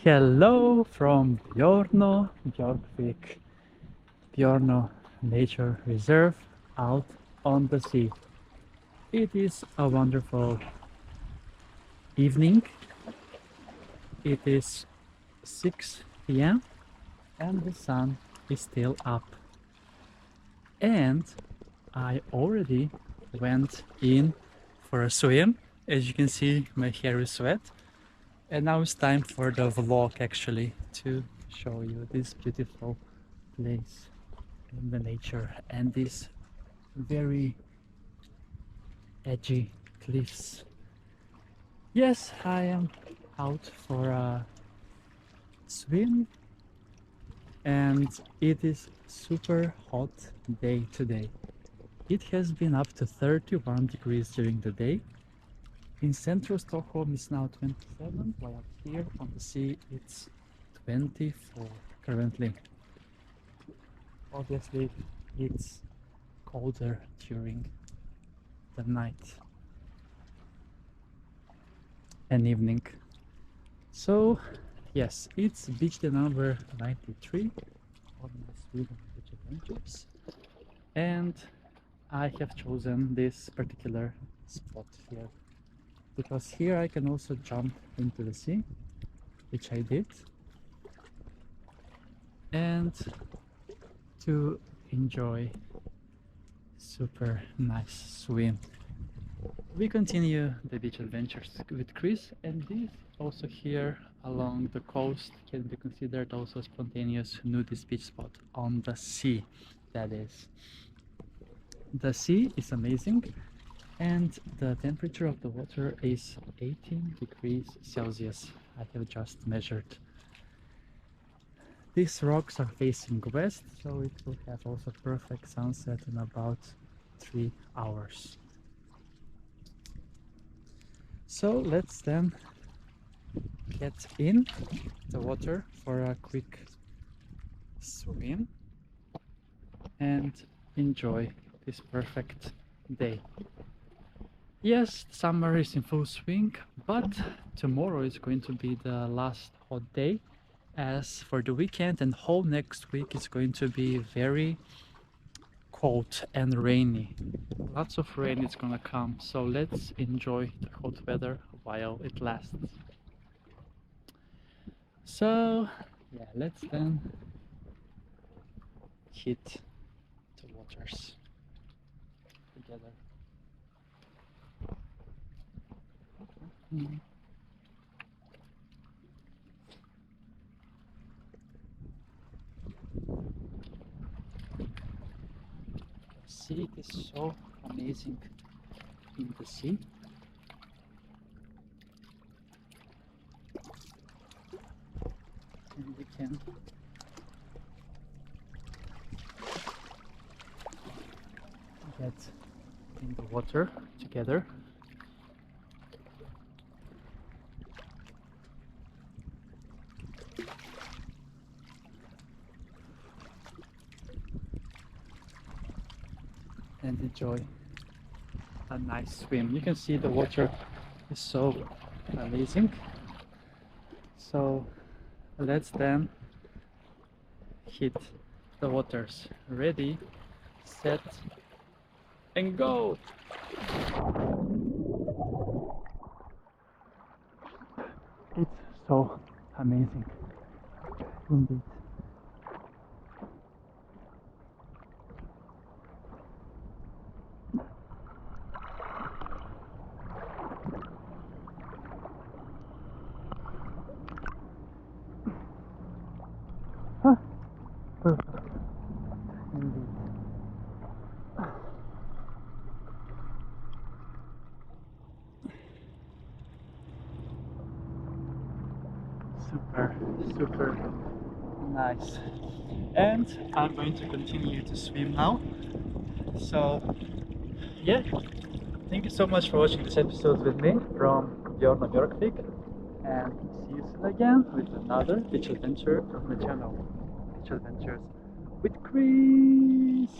Hello from Björnö, Björkvik, Björnö Nature Reserve out on the sea. It is a wonderful evening. It is 6 p.m. and the sun is still up. And I already went in for a swim. As you can see, my hair is wet. And now it's time for the vlog actually to show you this beautiful place in the nature and these very edgy cliffs. Yes, I am out for a swim and it is super hot day today. It has been up to 31 degrees during the day. In central Stockholm it's now 27, while here on the sea it's 24 currently. Obviously it's colder during the night and evening. So yes, it's beach day number 93 on my Sweden Beach Adventures, and I have chosen this particular spot here because here I can also jump into the sea, which I did, and to enjoy super nice swim. We continue the beach adventures with Chris, and this also here along the coast can be considered also a spontaneous nudist beach spot on the sea. That is, the sea is amazing and the temperature of the water is 18 degrees Celsius. I have just measured. These rocks are facing west, so it will have also perfect sunset in about 3 hours. So let's then get in the water for a quick swim and enjoy this perfect day. Yes, summer is in full swing, but tomorrow is going to be the last hot day. As for the weekend and whole next week is going to be very cold and rainy. Lots of rain is gonna come, so let's enjoy the hot weather while it lasts. So yeah, let's then hit the waters together. See, it is so amazing in the sea. And we can get in the water together. And enjoy a nice swim. You can see the water is so amazing. So let's then hit the waters. Ready, set, and go! It's so amazing indeed. Perfect. Indeed. Super nice. And I'm going to continue to swim now. So yeah, thank you so much for watching this episode with me from Björnö, Björkvik, and see you soon again with another beach adventure from the channel. Beach Adventures with Chris.